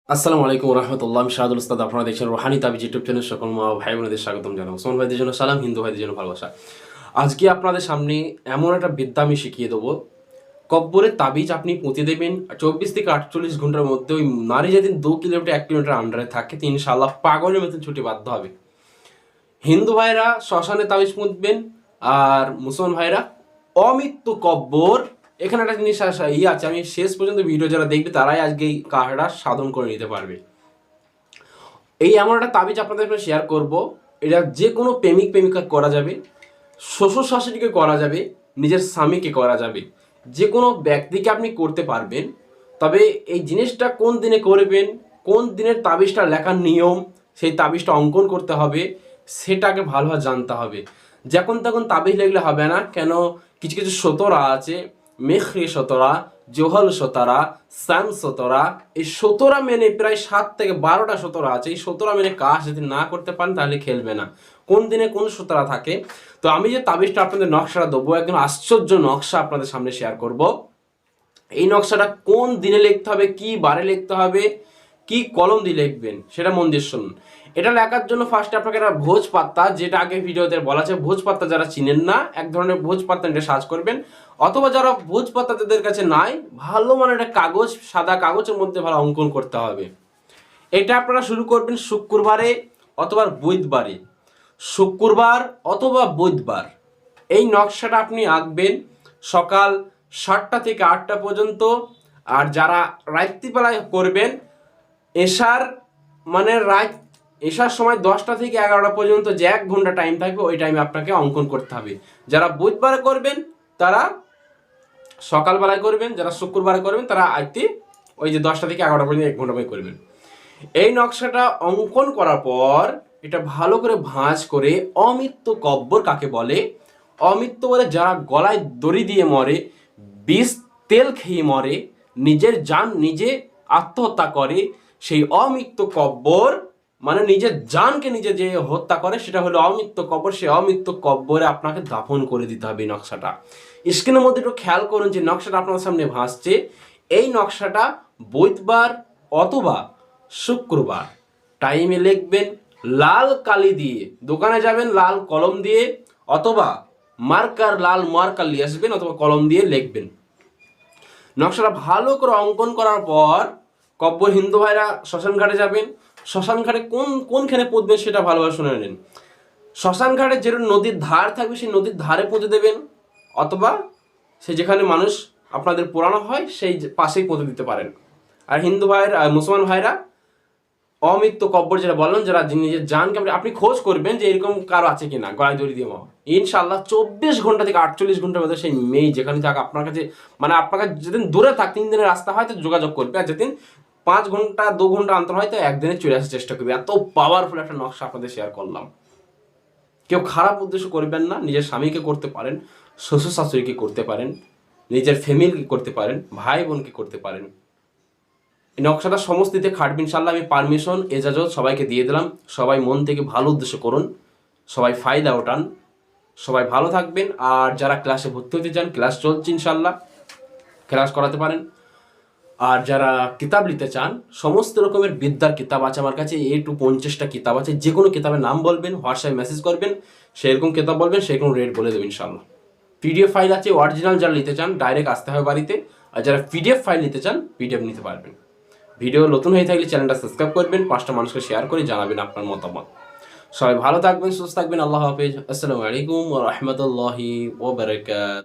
আসসালামু আলাইকুম রহমতুল্লাহ। আমি শাহাদুল উস্তাদ। আপনারা দেখছেন রুহানি তাবিজ ইউটিউব চ্যানেল। সকল মা ভাই বোনেদের স্বাগতম জানাই। মুসলমান ভাইদের জন্য সালাম, হিন্দু ভাইদের জন্য ভালোবাসা। আজকে আপনাদের সামনে এমন একটা বিদ্যা আমি শিখিয়ে দেবো। কব্বরে তাবিজ আপনি পুঁতে দেবেন 24 থেকে 48 ঘন্টার মধ্যে। ওই নারী যদি 2 কিলোমিটার 1 কিলোমিটার আন্ডারে থাকে তো ইনশাআল্লাহ পাগলের মতন ছুটি বাধ্য হবে। হিন্দু ভাইরা শ্মশানে তাবিজ পুঁতবেন, আর মুসলমান ভাইরা অমৃত্যু কব্বর। এখানে একটা জিনিস আছে, আমি শেষ পর্যন্ত ভিডিও যারা দেখবে তারাই আজকে এই কাজটা সাধন করে নিতে পারবে। এই এমন একটা তাবিজ আপনাদের সাথে শেয়ার করব। এটা যে কোনো প্রেমিক প্রেমিকা করা যাবে, শ্বশুর শাশুড়িকে করা যাবে, নিজের স্বামীকে করা যাবে, যে কোনো ব্যক্তিকে আপনি করতে পারবেন। তবে এই জিনিসটা কোন দিনে করবেন, কোন দিনের তাবিজটা লেখার নিয়ম, সেই তাবিজটা অঙ্কন করতে হবে, সেটাকে ভালোভাবে জানতে হবে। যখন তখন তাবিজ লিখলে হবে না, কেন কিছু কিছু সতরা আছে, মেখরি সতরা, জোহল সতরা, সান সতরা। এই সতরা মেনে প্রায় 7 থেকে 12টা সতরা আছে। এই সতরা মেনে কাজ যদি না করতে পারেন তাহলে খেলবে না। কোন দিনে কোন সতরা থাকে। তো আমি যে তাবিজটা আপনাদের নকশাটা দেবো, একদম আশ্চর্য নকশা আপনাদের সামনে শেয়ার করব। এই নকশাটা কোন দিনে লিখতে হবে, কি বারে লিখতে হবে, কি কলম দিয়ে লিখবেন সেটা মন দিয়ে শুনুন। এটা লেখার জন্য ফার্স্টে আপনাকে একটা ভোজ পাত্তা, যেটা আগে ভিডিওতে বলা আছে, ভোজ পাত্তা যারা চিনেন না, এক ধরনের ভোজ পাত্তা এটা সার্চ করবেন। অথবা যারা ভোজ পাত্তা যাদের কাছে নাই, ভালো মানে একটা কাগজ, সাদা কাগজের মধ্যে ভালো অঙ্কন করতে হবে। এটা আপনারা শুরু করবেন শুক্রবারে অথবা বুধবারে। শুক্রবার অথবা বুধবার এই নকশাটা আপনি আঁকবেন সকাল 7টা থেকে 8টা পর্যন্ত। আর যারা রাত্রিবেলায় করবেন, এশার মানে এশার সময় 10টা থেকে 11টা পর্যন্ত, যে 1 ঘন্টা টাইম থাকবে ওই টাইমে আপনাকে অঙ্কন করতে হবে। যারা বুধবারে করবেন তারা সকালবেলায় করবেন, যারা শুক্রবারে করবেন তারা ওই যে 10টা থেকে 11টা পর্যন্ত 1 ঘন্টা করবেন। এই নকশাটা অঙ্কন করার পর এটা ভালো করে ভাঁজ করে, অমৃত্যু কব্বর কাকে বলে? অমৃত্যু বলে যারা গলায় দড়ি দিয়ে মরে, বিষ তেল খেয়ে মরে, নিজের জান নিজে আত্মহত্যা করে, সেই অমৃত্যু কব্বর মানে নিজের জানকে নিজে যে হত্যা করে সেটা হলো অমৃত্যু কব্বর। সেই অমৃত্যু কব্বরে আপনাকে দাফন করে দিতে হবে। এই নকশাটা স্ক্রিনের মধ্যে একটু খেয়াল করুন যে নকশাটা আপনার সামনে ভাসছে। এই নকশাটা বুধবার অথবা শুক্রবার টাইমে লিখবেন লাল কালি দিয়ে। দোকানে যাবেন লাল কলম দিয়ে, অথবা লাল মার্কার নিয়ে আসবেন, অথবা কলম দিয়ে লিখবেন। নকশাটা ভালো করে অঙ্কন করার পর কব্বর, হিন্দু ভাইরা শ্মশান ঘাটে যাবেন। শ্মশান ঘাটে কোনখানে পুঁতবেন সেটা ভালোভাবে শুনে নেন। শ্মশান ঘাটে যে নদীর ধার থাকবে সেই নদীর ধারে পুঁতে দেবেন, অথবা সে যেখানে মানুষ আপনাদের পোড়ানো হয় সেই পাশেই পুঁতে দিতে পারেন। আর হিন্দু ভাইয়ের মুসলমান ভাইরা অমৃত্যু কব্বর যেটা বললাম, যারা নিজের জানকে আপনি খোঁজ করবেন যে এরকম কারো আছে কিনা গলায় দড়ি দিয়ে মারা, ইনশাল্লাহ 24 ঘন্টা থেকে 48 ঘন্টার মধ্যে সেই মেয়ে যেখানে থাক আপনার কাছে, মানে আপনার কাছে যেদিন দূরে থাক 3 দিনের রাস্তা হয় তো যোগাযোগ করবে, আর যেদিন 5 ঘন্টা 2 ঘন্টা অন্তর হয় তো একদিনে চলে আসার চেষ্টা করবে। এত পাওয়ারফুল একটা নকশা আপনাদের শেয়ার করলাম। কেউ খারাপ উদ্দেশ্য করবেন না। নিজের স্বামীকে করতে পারেন, শ্বশুর শাশুড়িকে করতে পারেন, নিজের ফ্যামিলিকে করতে পারেন, ভাই বোনকে করতে পারেন। এই নকশাটা সমস্ত দিতে খাটবে ইনশাল্লাহ। আমি পারমিশন এজাজত সবাইকে দিয়ে দিলাম। সবাই মন থেকে ভালো উদ্দেশ্য করুন, সবাই ফায়দা ওঠান, সবাই ভালো থাকবেন। আর যারা ক্লাসে ভর্তি হতে চান, ক্লাস চলছে ইনশাল্লাহ, ক্লাস করাতে পারেন। আর যারা কিতাব নিতে চান, সমস্ত রকমের বিদ্যার কিতাব আছে আমার কাছে। A to 50টা কিতাব আছে। যে কোনো কিতাবের নাম বলবেন, হোয়াটসঅ্যাপে মেসেজ করবেন, সেরকম কিতাব বলবেন, সেরকম রেট বলে দেবেন ইনশাল্লাহ। PDF ফাইল আছে। অরিজিনাল যারা নিতে চান ডাইরেক্ট আসতে হবে বাড়িতে, আর যারা PDF ফাইল নিতে চান PDF নিতে পারবেন। ভিডিও নতুন হয়ে থাকলে চ্যানেলটা সাবস্ক্রাইব করবেন, 5টা মানুষকে শেয়ার করে জানাবেন আপনার মতামত। সবাই ভালো থাকবেন, সুস্থ থাকবেন। আল্লাহ হাফেজ। আসসালামু আলাইকুম ওয়া রাহমাতুল্লাহি ওয়া বারাকাতুহু।